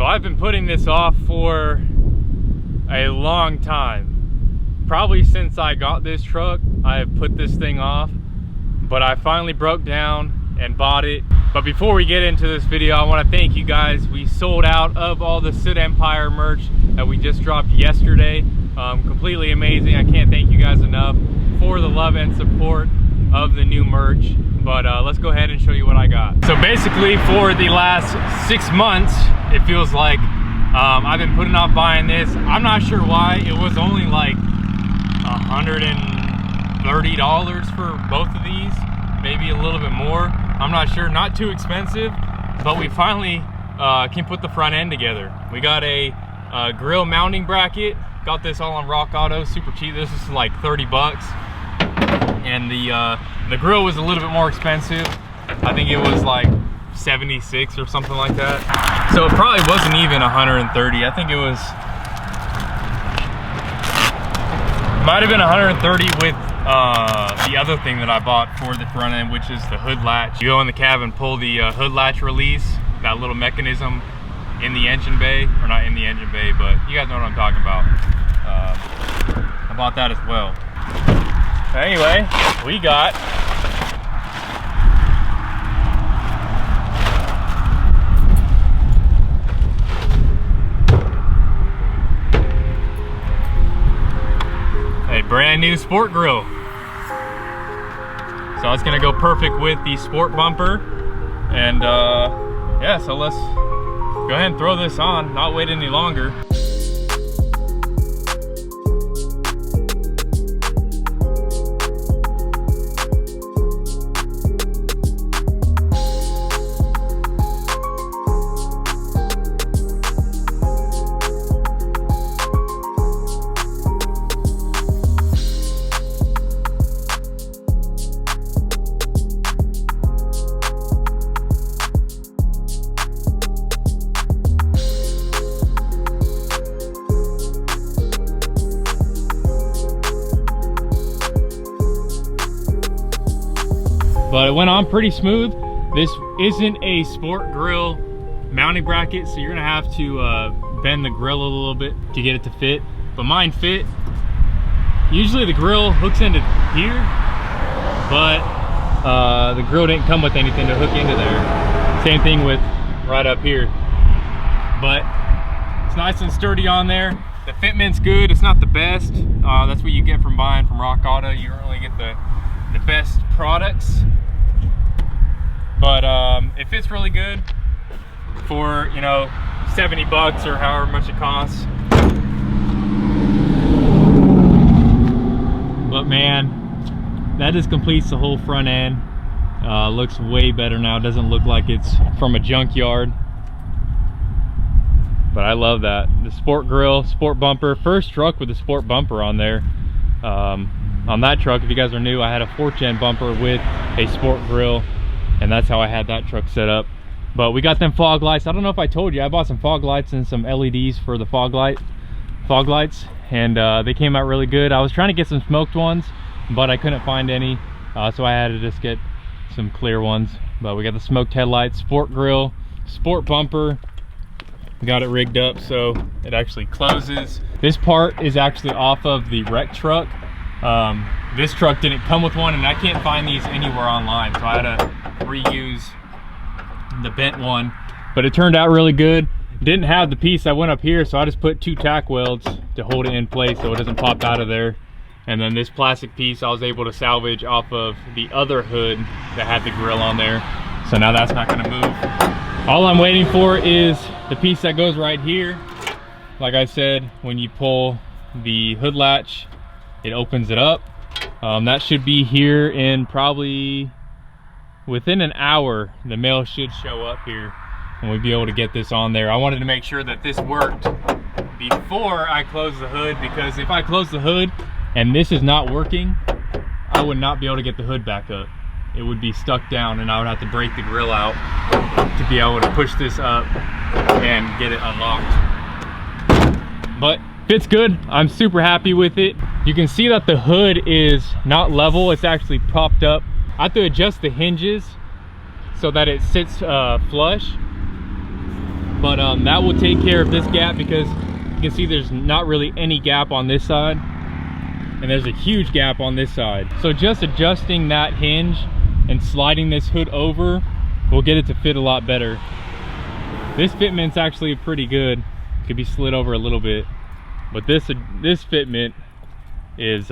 So I've been putting this off for a long time. Probably since I got this truck, I have put this thing off, but I finally broke down and bought it. But before we get into this video, I want to thank you guys. We sold out of all the Soot Empire merch that we just dropped yesterday. Completely amazing. I can't thank you guys enough for the love and support of the new merch. But let's go ahead and show you what I got. So basically for the last 6 months, it feels like I've been putting off buying this. I'm not sure why. It was only like $130 for both of these, maybe a little bit more. I'm not sure, not too expensive, but we finally can put the front end together. We got a grill mounting bracket. Got this all on Rock Auto, super cheap. This is like 30 bucks. And the grill was a little bit more expensive. I think it was like 76 or something like that. So it probably wasn't even 130. I think it was, might have been 130 with the other thing that I bought for the front end, which is the hood latch. You go in the cab and pull the hood latch release, that little mechanism in the engine bay, or not in the engine bay, but you guys know what I'm talking about. I bought that as well. Anyway, we got a brand new sport grill. So it's gonna go perfect with the sport bumper. And yeah, so let's go ahead and throw this on, not wait any longer. But it went on pretty smooth. This isn't a sport grill mounting bracket, so you're gonna have to bend the grill a little bit to get it to fit. But mine fit. Usually the grill hooks into here, but the grill didn't come with anything to hook into there. Same thing with right up here. But it's nice and sturdy on there. The fitment's good. It's not the best. That's what you get from buying from Rock Auto. You don't really get the best products. But it fits really good for, you know, 70 bucks or however much it costs. But man, that just completes the whole front end. Looks way better now. Doesn't look like it's from a junkyard. But I love that. The sport grill, sport bumper. First truck with a sport bumper on there. On that truck, if you guys are new, I had a 4th gen bumper with a sport grill. And that's how I had that truck set up. But we got them fog lights. I don't know if I told you, I bought some fog lights and some LEDs for the fog lights, and they came out really good. I was trying to get some smoked ones, but I couldn't find any, so I had to just get some clear ones. But we got the smoked headlights, sport grill, sport bumper. We got it rigged up so it actually closes. This part is actually off of the wreck truck. This truck didn't come with one, and I can't find these anywhere online, so I had to reuse the bent one. But it turned out really good. Didn't have the piece that went up here, so I just put 2 tack welds to hold it in place so it doesn't pop out of there. And then this plastic piece I was able to salvage off of the other hood that had the grill on there, so now that's not going to move. All I'm waiting for is the piece that goes right here. Like I said, when you pull the hood latch, it opens it up. That should be here in probably within an hour. The mail should show up here and we'll be able to get this on there. I wanted to make sure that this worked before I close the hood, because if I close the hood and this is not working, I would not be able to get the hood back up. It would be stuck down and I would have to break the grill out to be able to push this up and get it unlocked. But fits good. I'm super happy with it. You can see that the hood is not level. It's actually propped up. I have to adjust the hinges so that it sits flush. But that will take care of this gap, because you can see there's not really any gap on this side, and there's a huge gap on this side. So just adjusting that hinge and sliding this hood over will get it to fit a lot better. This fitment's actually pretty good. Could be slid over a little bit, but this fitment is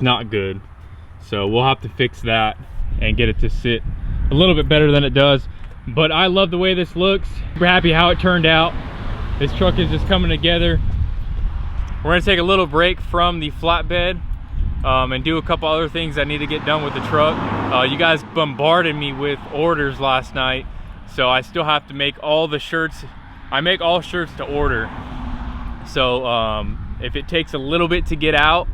not good. So we'll have to fix that and get it to sit a little bit better than it does. But I love the way this looks. Super happy how it turned out. This truck is just coming together. We're gonna take a little break from the flatbed and do a couple other things I need to get done with the truck. You guys bombarded me with orders last night, so I still have to make all the shirts. I make all shirts to order. So if it takes a little bit to get out,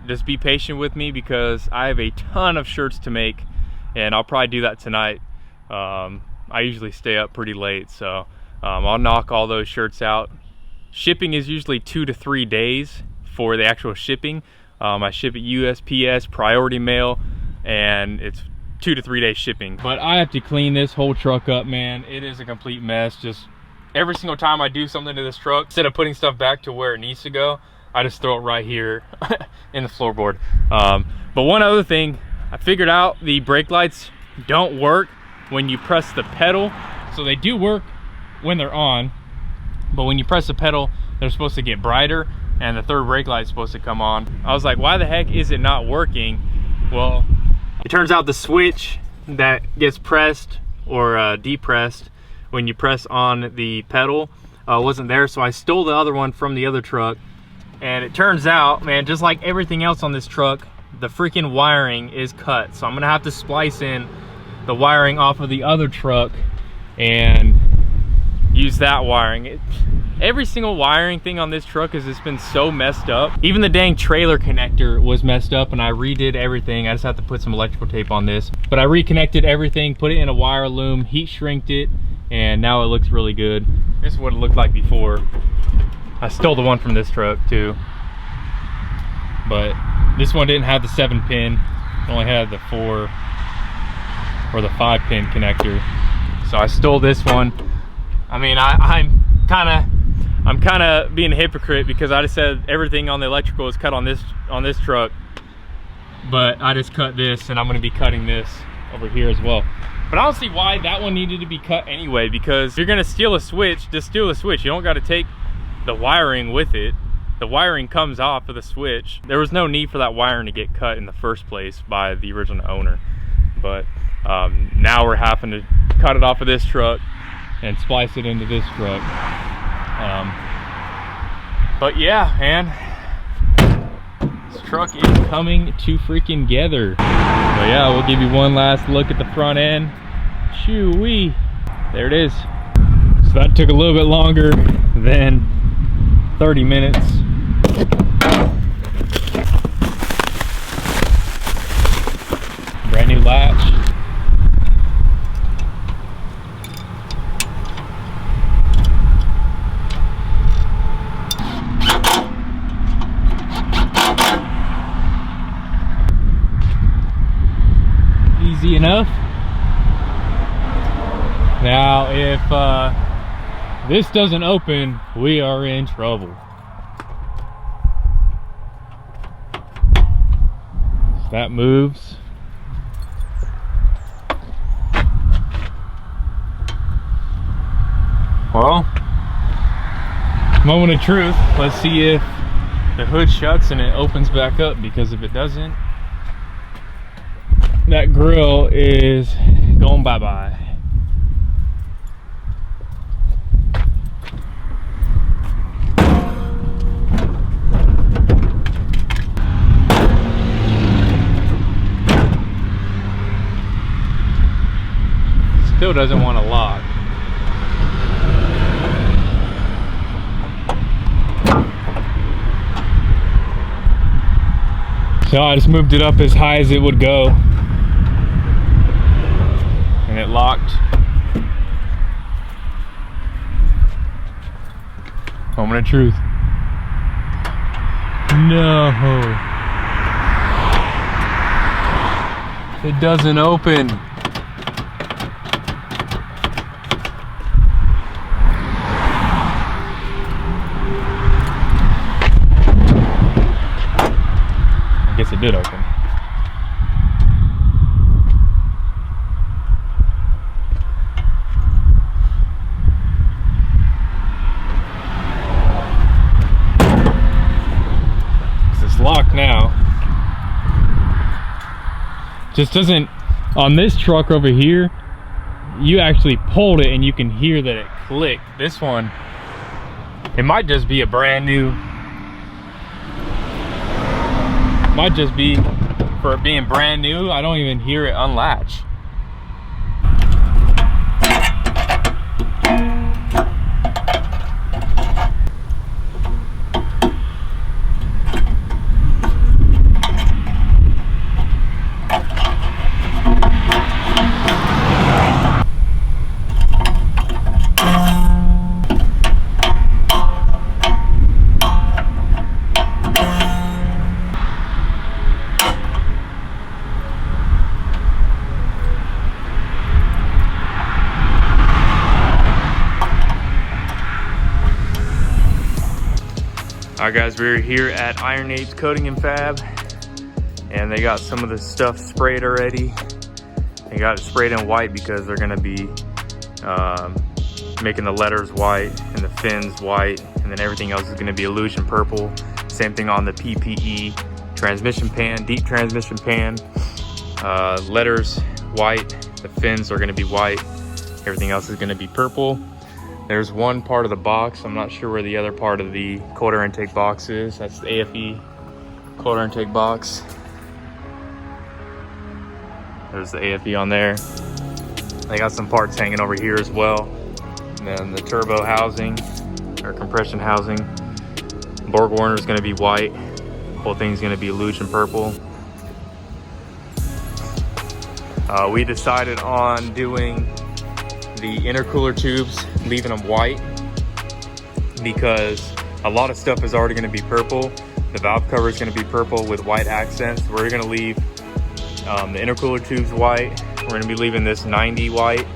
just be patient with me, because I have a ton of shirts to make, and I'll probably do that tonight. I usually stay up pretty late, so I'll knock all those shirts out. Shipping is usually 2 to 3 days for the actual shipping. I ship it USPS, priority mail, and it's 2 to 3 day shipping. But I have to clean this whole truck up, man. It is a complete mess. Just every single time I do something to this truck, instead of putting stuff back to where it needs to go, I just throw it right here in the floorboard. But one other thing, I figured out the brake lights don't work when you press the pedal. So they do work when they're on, but when you press the pedal, they're supposed to get brighter, and the third brake light is supposed to come on. I was like, why the heck is it not working? Well, it turns out the switch that gets pressed or depressed when you press on the pedal wasn't there, so I stole the other one from the other truck. And it turns out, man, just like everything else on this truck, the freaking wiring is cut. So I'm gonna have to splice in the wiring off of the other truck and use that wiring. Every single wiring thing on this truck has just been so messed up. Even the dang trailer connector was messed up, and I redid everything. I just have to put some electrical tape on this. But I reconnected everything, put it in a wire loom, heat shrinked it, and now it looks really good. This is what it looked like before. I stole the one from this truck too. But this one didn't have the 7-pin, it only had the 4 or the 5-pin connector. So I stole this one. I mean, I'm kind of being a hypocrite, because I just said everything on the electrical is cut on this truck, but I just cut this, and I'm going to be cutting this over here as well. But I don't see why that one needed to be cut anyway, because if you're going to steal a switch, just steal a switch. You don't got to take the wiring with it. The wiring comes off of the switch. There was no need for that wiring to get cut in the first place by the original owner. But now we're having to cut it off of this truck and splice it into this truck. But yeah, man, this truck is coming to freaking together. But yeah, we'll give you one last look at the front end. Shoo-wee, there it is. So that took a little bit longer than 30 minutes. Brand new latch. Easy enough. Now if this doesn't open, we are in trouble. So that moves. Well, moment of truth. Let's see if the hood shuts and it opens back up, because if it doesn't, that grill is going bye-bye. Still doesn't want to lock. So I just moved it up as high as it would go, and it locked. Moment of truth. No, it doesn't open. Yes, it did open. It's locked now. Just doesn't, on this truck over here, you actually pulled it and you can hear that it clicked. This one, it might just be a brand new, might just be for it being brand new. I don't even hear it unlatch. Alright guys, we're here at Iron Apes Coating and Fab, and they got some of the stuff sprayed already. They got it sprayed in white because they're gonna be making the letters white and the fins white, and then everything else is gonna be illusion purple. Same thing on the PPE transmission pan, deep transmission pan. Letters white, the fins are gonna be white, everything else is gonna be purple. There's one part of the box, I'm not sure where the other part of the cold air intake box is. That's the AFE cold air intake box. There's the AFE on there. They got some parts hanging over here as well. And then the turbo housing, or compression housing. Borg Warner is gonna be white. Whole thing's gonna be illusion purple. We decided on doing the intercooler tubes, leaving them white, because a lot of stuff is already going to be purple. The valve cover is going to be purple with white accents. We're going to leave the intercooler tubes white. We're going to be leaving this 90 white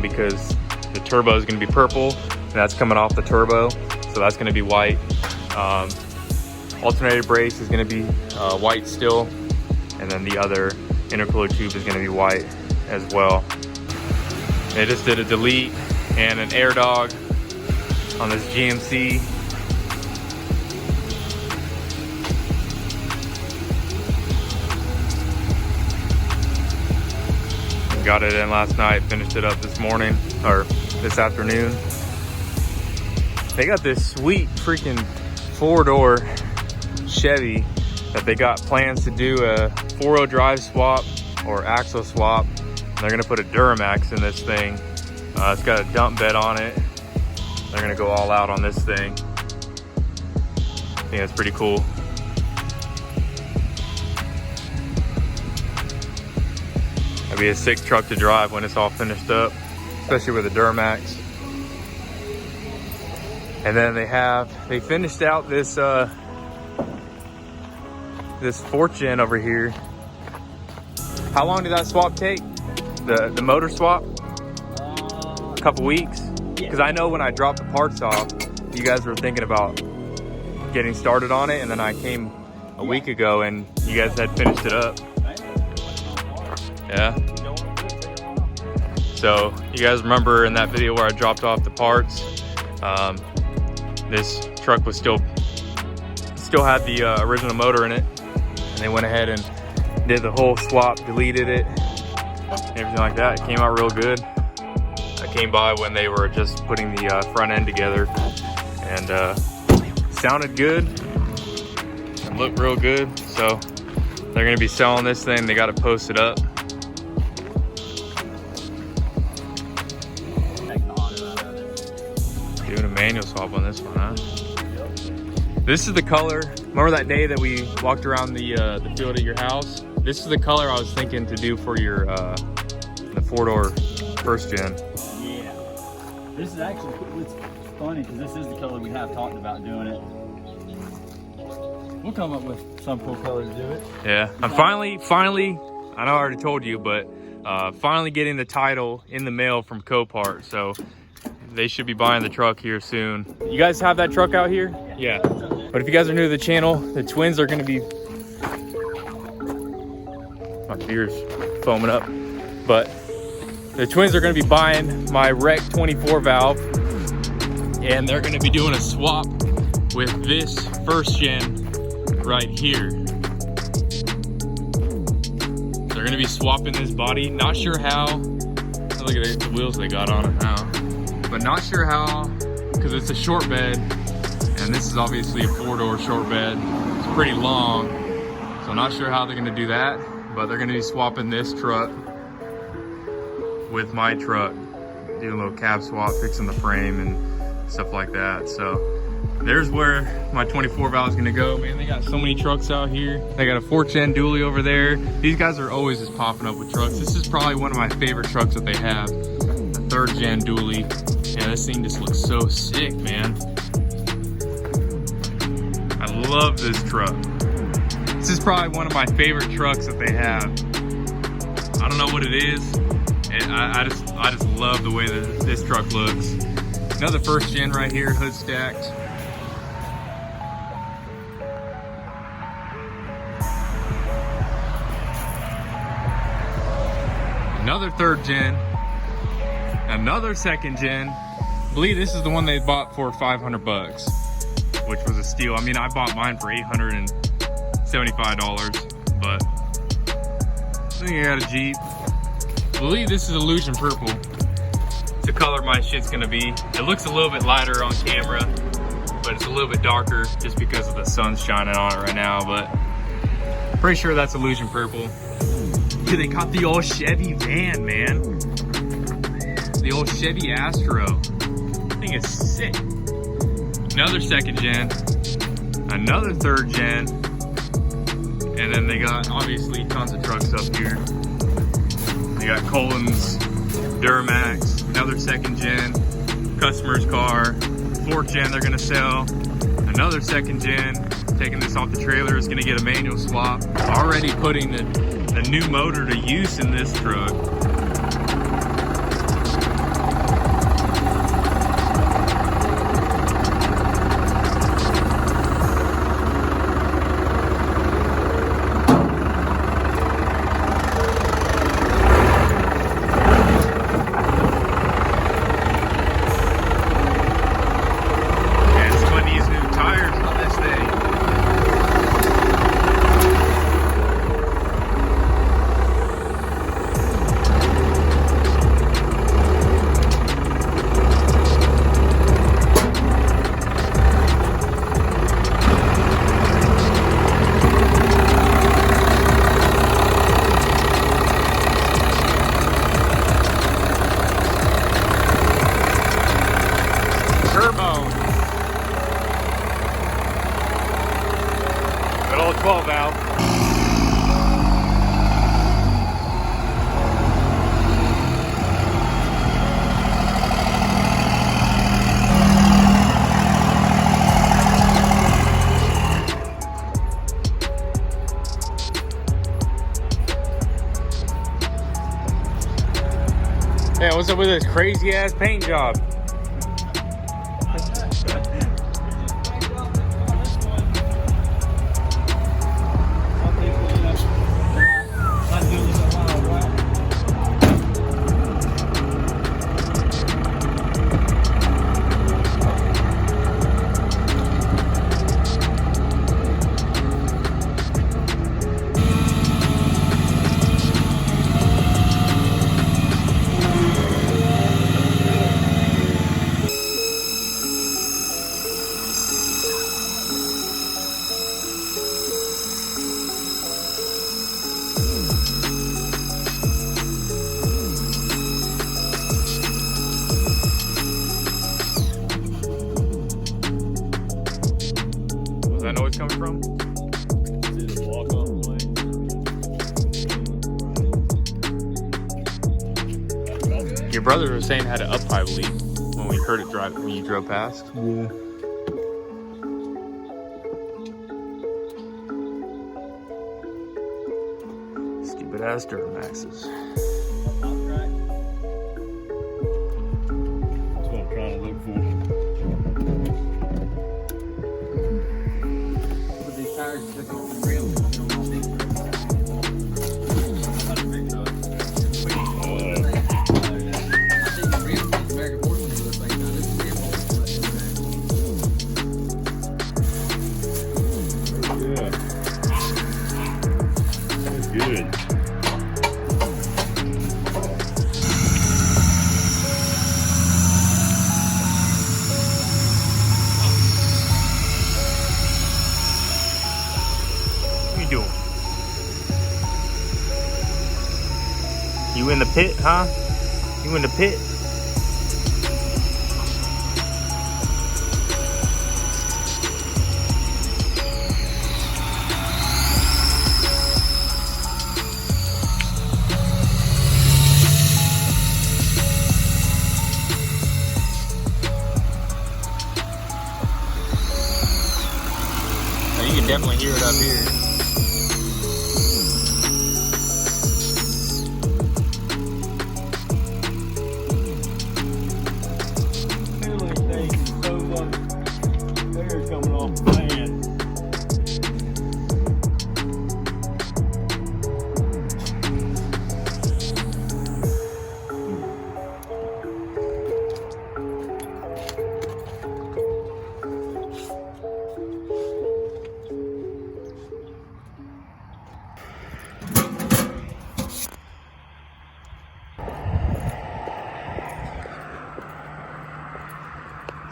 because the turbo is going to be purple, and that's coming off the turbo, so that's going to be white. Alternator brace is going to be white still, and then the other intercooler tube is going to be white as well. They just did a delete and an air dog on this GMC. Got it in last night, finished it up this morning, or this afternoon. They got this sweet freaking 4-door Chevy that they got plans to do a 4-wheel drive swap or axle swap. They're gonna put a Duramax in this thing. It's got a dump bed on it. They're gonna go all out on this thing. I think that's pretty cool. That'd be a sick truck to drive when it's all finished up, especially with a Duramax. And then they finished out this this 4th gen over here. How long did that swap take? The motor swap? A couple weeks? Because I know when I dropped the parts off, you guys were thinking about getting started on it, and then I came a week ago and you guys had finished it up. Yeah. So you guys remember in that video where I dropped off the parts, this truck was still had the original motor in it, and they went ahead and did the whole swap, deleted it, everything like that. It came out real good. I came by when they were just putting the front end together, and sounded good and looked real good. So they're gonna be selling this thing. They got it posted up. Doing a manual swap on this one, huh? This is the color. Remember that day that we walked around the field at your house? This is the color I was thinking to do for your the 4-door 1st gen. Yeah. This is actually, it's funny because this is the color we have talked about doing it. We'll come up with some cool color to do it. Yeah, I'm finally, I know I already told you, but finally getting the title in the mail from Copart. So they should be buying the truck here soon. You guys have that truck out here? Yeah. But if you guys are new to the channel, the twins are gonna be My beer's foaming up. But the twins are gonna be buying my Rec 24 valve, and they're gonna be doing a swap with this first gen right here. They're gonna be swapping this body. Not sure how. Look at the wheels they got on it now. But not sure how, because it's a short bed, and this is obviously a 4-door short bed. It's pretty long, so not sure how they're gonna do that, but they're gonna be swapping this truck with my truck, doing a little cab swap, fixing the frame and stuff like that. So there's where my 24 valve is gonna go. Man, they got so many trucks out here. They got a 4th gen dually over there. These guys are always just popping up with trucks. This is probably one of my favorite trucks that they have, the 3rd gen dually. Yeah, this thing just looks so sick, man. I love this truck. This is probably one of my favorite trucks that they have. I don't know what it is. I just love the way that this truck looks. Another 1st gen right here, hood stacked. Another 3rd gen, another 2nd gen. I believe this is the one they bought for 500 bucks, which was a steal. I mean, I bought mine for $875, but I think I got a Jeep. I believe this is illusion purple. It's the color my shit's gonna be. It looks a little bit lighter on camera, but it's a little bit darker just because of the sun's shining on it right now, but pretty sure that's illusion purple. Dude, they got the old Chevy van, man. The old Chevy Astro. I think it's sick. Another 2nd gen, another 3rd gen, and then they got obviously tons of trucks up here. They got Colin's Duramax, another 2nd gen, customer's car, 4th gen they're gonna sell, another 2nd gen, taking this off the trailer, is gonna get a manual swap. Already putting the new motor to use in this truck. Good old 12 valve. Hey, what's up with this crazy ass paint job? Does that know where it's coming from? It's a walk-off plate. Your brother was saying had an up-pipe leak when we heard it drive when you drove past. Yeah. Stupid ass Duramaxes. That's what I'm trying to look for. With these tires sticking off the rail, you don't want these. in the pit, huh? You in the pit? Oh, you can definitely hear it up here.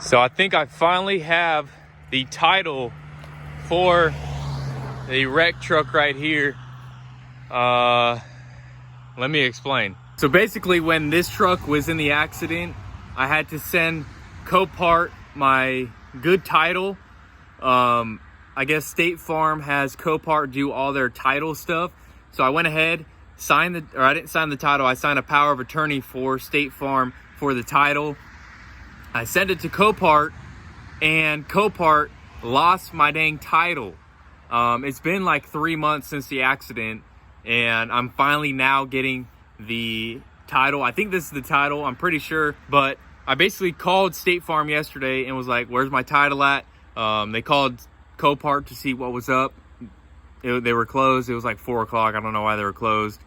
So I think I finally have the title for the wreck truck right here. Let me explain. So basically when this truck was in the accident, I had to send Copart my good title. I guess State Farm has Copart do all their title stuff. So I went ahead, I didn't sign the title, I signed a power of attorney for State Farm for the title. I sent it to Copart, and Copart lost my dang title. It's been like 3 months since the accident, and I'm finally now getting the title. I think this is the title, I'm pretty sure, but I basically called State Farm yesterday and was like, where's my title at? They called Copart to see what was up. They were closed. It was like 4 o'clock. I don't know why they were closed.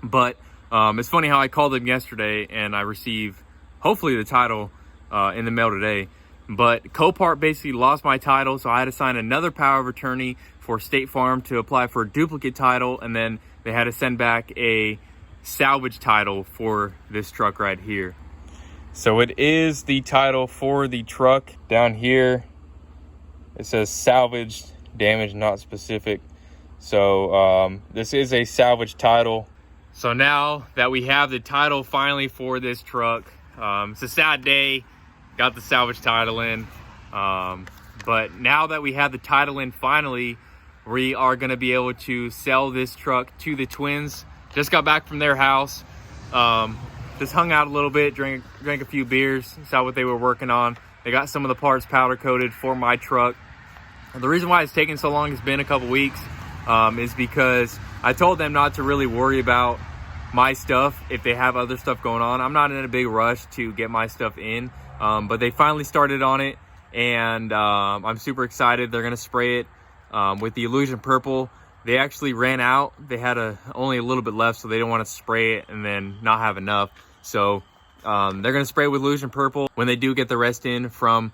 But it's funny how I called them yesterday and I received hopefully the title in the mail today. But Copart basically lost my title, so I had to sign another power of attorney for State Farm to apply for a duplicate title, and then they had to send back a salvage title for this truck right here. So it is the title for the truck. Down here it says salvaged, damaged, not specific. So this is a salvage title. So now that we have the title finally for this truck, it's a sad day. Got the salvage title in, but now that we have the title in finally, we are going to be able to sell this truck to the twins. Just got back from their house, just hung out a little bit, drank a few beers, saw what they were working on. They got some of the parts powder coated for my truck. And the reason why it's taken so long, it's been a couple weeks, is because I told them not to really worry about my stuff if they have other stuff going on. I'm not in a big rush to get my stuff in, but they finally started on it, and I'm super excited. They're gonna spray it with the Illusion Purple. They actually ran out. They had only a little bit left, so they don't want to spray it and then not have enough. So they're gonna spray it with Illusion Purple when they do get the rest in from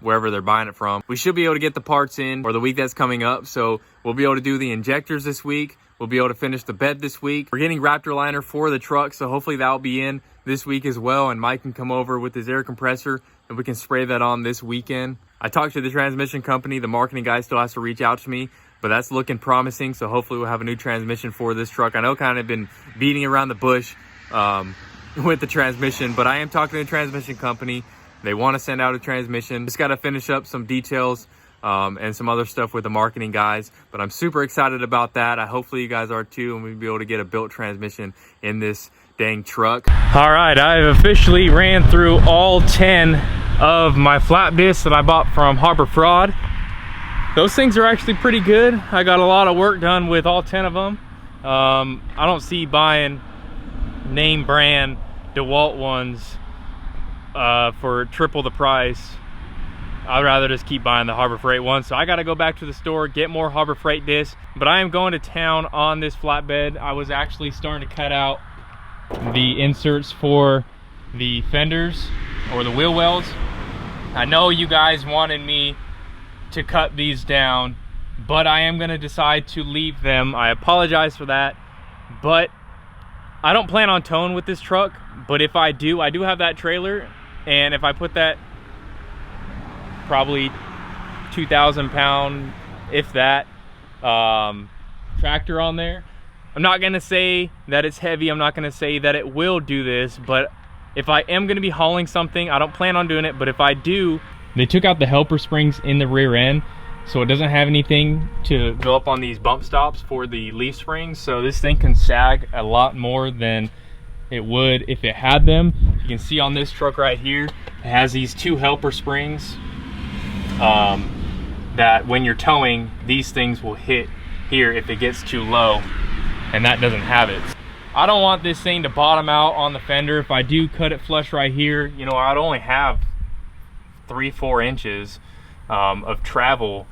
wherever they're buying it from. We should be able to get the parts in for the week that's coming up, so we'll be able to do the injectors this week. We'll be able to finish the bed this week. We're getting Raptor liner for the truck, so hopefully that'll be in this week as well, and Mike can come over with his air compressor and we can spray that on this weekend. I talked to the transmission company. The marketing guy still has to reach out to me, but that's looking promising, so hopefully we'll have a new transmission for this truck. I know kind of been beating around the bush with the transmission, but I am talking to the transmission company. They want to send out a transmission. Just got to finish up some details and some other stuff with the marketing guys, but I'm super excited about that. Hopefully you guys are too, and we'll be able to get a built transmission in this dang truck. All right, I've officially ran through all 10 of my flat discs that I bought from Harbor Fraud. Those things are actually pretty good. I got a lot of work done with all 10 of them. I don't see buying name brand DeWalt ones for triple the price. I'd rather just keep buying the Harbor Freight ones. So I gotta go back to the store, get more Harbor Freight discs. But I am going to town on this flatbed. I was actually starting to cut out the inserts for the fenders or the wheel wells. I know you guys wanted me to cut these down, but I am gonna decide to leave them. I apologize for that, but I don't plan on towing with this truck. But if I do have that trailer, and if I put that probably 2,000 pound, if that, tractor on there, I'm not gonna say that it's heavy, I'm not gonna say that it will do this, but if I am gonna be hauling something, I don't plan on doing it, but if I do, they took out the helper springs in the rear end, so it doesn't have anything to go up on these bump stops for the leaf springs, so this thing can sag a lot more than it would if it had them. You can see on this truck right here, it has these 2 helper springs that when you're towing, these things will hit here if it gets too low, and that doesn't have it. I don't want this thing to bottom out on the fender. If I do cut it flush right here, you know, I'd only have 3-4 inches of travel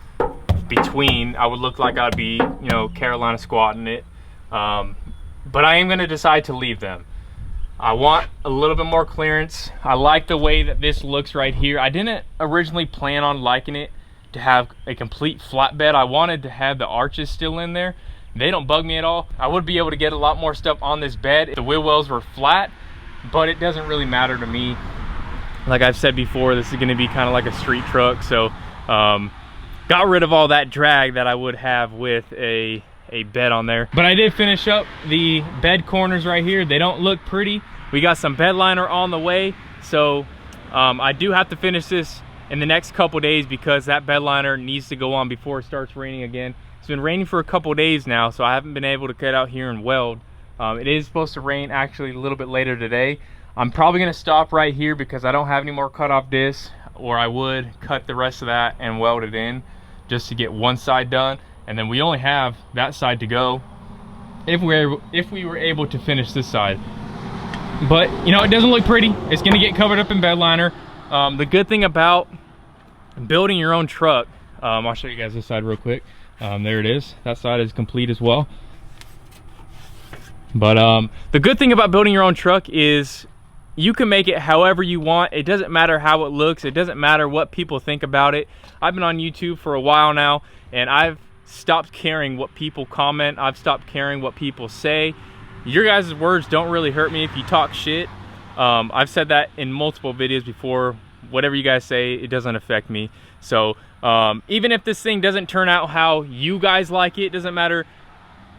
between. I would look like I'd be, you know, Carolina squatting it, but I am going to decide to leave them. I want a little bit more clearance. I like the way that this looks right here. I didn't originally plan on liking it to have a complete flatbed. I wanted to have the arches still in there. They don't bug me at all. I would be able to get a lot more stuff on this bed if the wheel wells were flat, but it doesn't really matter to me. Like I've said before, this is gonna be kind of like a street truck, so got rid of all that drag that I would have with a bed on there. But I did finish up the bed corners right here. They don't look pretty. We got some bed liner on the way, so I do have to finish this in the next couple days because that bed liner needs to go on before it starts raining again. It's been raining for a couple days now, so I haven't been able to get out here and weld. It is supposed to rain actually a little bit later today. I'm probably gonna stop right here because I don't have any more cutoff discs, or I would cut the rest of that and weld it in just to get one side done. And then we only have that side to go if we were able to finish this side. But you know, it doesn't look pretty. It's gonna get covered up in bed liner. The good thing about building your own truck, I'll show you guys this side real quick. There it is. That side is complete as well. But the good thing about building your own truck is you can make it however you want. It doesn't matter how it looks. It doesn't matter what people think about it. I've been on YouTube for a while now, and I've stopped caring what people comment. I've stopped caring what people say. Your guys' words don't really hurt me if you talk shit. I've said that in multiple videos before. Whatever you guys say, it doesn't affect me. So even if this thing doesn't turn out how you guys like it, it doesn't matter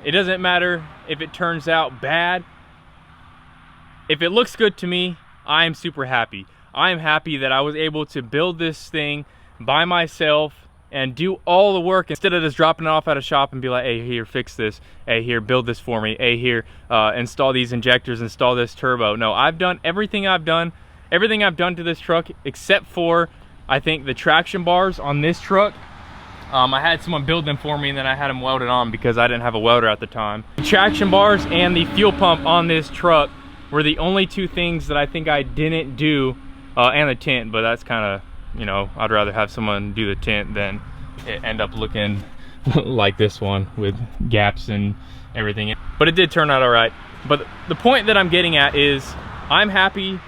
if it turns out bad. If it looks good to me, I am super happy. I am happy that I was able to build this thing by myself and do all the work instead of just dropping it off at a shop and be like, hey, here, fix this. Hey, here, build this for me. Hey, here, install these injectors, install this turbo. No, I've done everything I've done to this truck except for, I think, the traction bars on this truck. I had someone build them for me, and then I had them welded on because I didn't have a welder at the time. The traction bars and the fuel pump on this truck were the only 2 things that I think I didn't do, and the tent, but that's kind of, you know, I'd rather have someone do the tent than it end up looking like this one with gaps and everything. But it did turn out all right. But the point that I'm getting at is I'm happy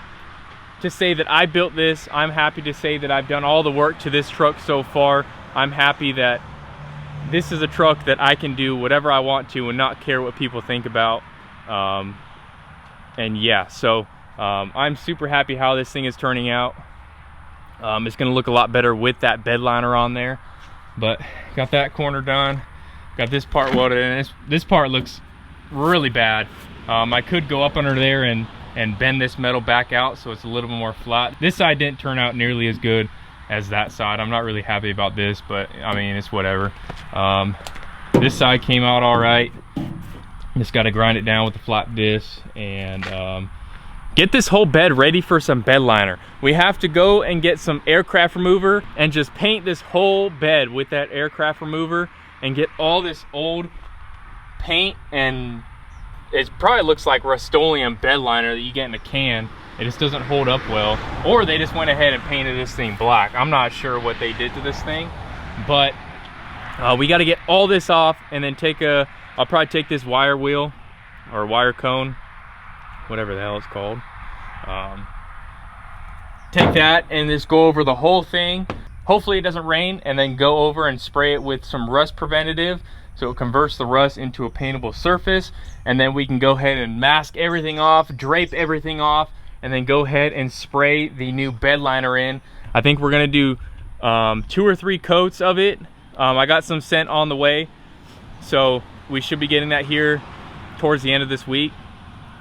to say that I built this. I'm happy to say that I've done all the work to this truck so far. I'm happy that this is a truck that I can do whatever I want to and not care what people think about. And yeah, so I'm super happy how this thing is turning out. It's gonna look a lot better with that bed liner on there. But got that corner done, got this part welded in. This part looks really bad. I could go up under there and bend this metal back out so it's a little bit more flat. This side didn't turn out nearly as good as that side. I'm not really happy about this, but I mean, it's whatever. This side came out all right. Just got to grind it down with the flat disc and get this whole bed ready for some bed liner. We have to go and get some aircraft remover and just paint this whole bed with that aircraft remover and get all this old paint, and it probably looks like Rust-Oleum bed liner that you get in a can. It just doesn't hold up well, or they just went ahead and painted this thing black. I'm not sure what they did to this thing, but we got to get all this off and then I'll probably take this wire wheel or wire cone, whatever the hell it's called, take that and just go over the whole thing. Hopefully it doesn't rain, and then go over and spray it with some rust preventative so it converts the rust into a paintable surface, and then we can go ahead and mask everything off, drape everything off, and then go ahead and spray the new bed liner in. I think we're gonna do 2 or 3 coats of it. I got some sent on the way, so we should be getting that here towards the end of this week,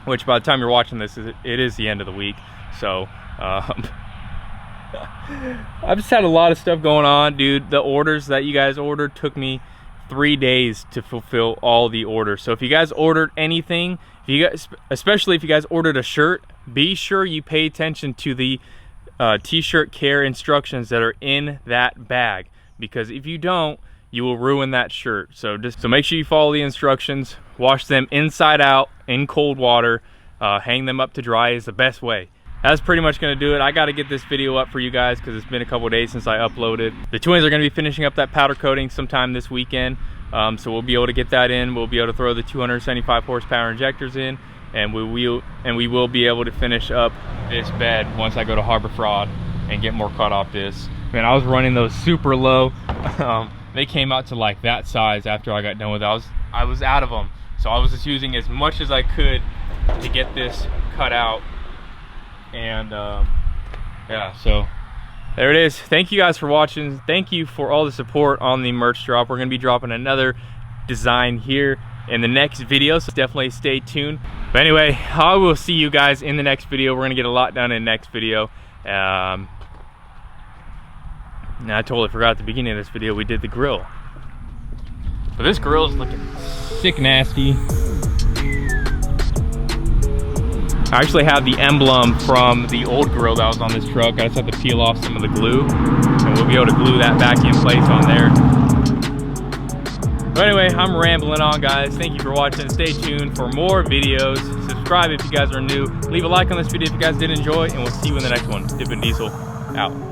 which by the time you're watching this, it is the end of the week. So I've just had a lot of stuff going on, dude. The orders that you guys ordered took me 3 days to fulfill all the orders. So if you guys ordered anything, especially if you guys ordered a shirt, be sure you pay attention to the t-shirt care instructions that are in that bag, because if you don't, you will ruin that shirt. So make sure you follow the instructions, wash them inside out in cold water, hang them up to dry is the best way. That's pretty much gonna do it. I gotta get this video up for you guys because it's been a couple days since I uploaded. The twins are gonna be finishing up that powder coating sometime this weekend. So we'll be able to get that in. We'll be able to throw the 275 horsepower injectors in, and we will be able to finish up this bed once I go to Harbor Fraud and get more cut off this. Man, I was running those super low. They came out to like that size after I got done with it. I was out of them. So I was just using as much as I could to get this cut out. And yeah, so there it is. Thank you guys for watching. Thank you for all the support on the merch drop. We're gonna be dropping another design here in the next video, so definitely stay tuned. But anyway, I will see you guys in the next video. We're gonna get a lot done in the next video. Now I totally forgot at the beginning of this video we did the grill. But this grill is looking sick nasty. I actually have the emblem from the old grill that was on this truck. I just have to peel off some of the glue, and we'll be able to glue that back in place on there. But anyway, I'm rambling on, guys. Thank you for watching. Stay tuned for more videos. Subscribe if you guys are new. Leave a like on this video if you guys did enjoy, and we'll see you in the next one. Dippin' Diesel out.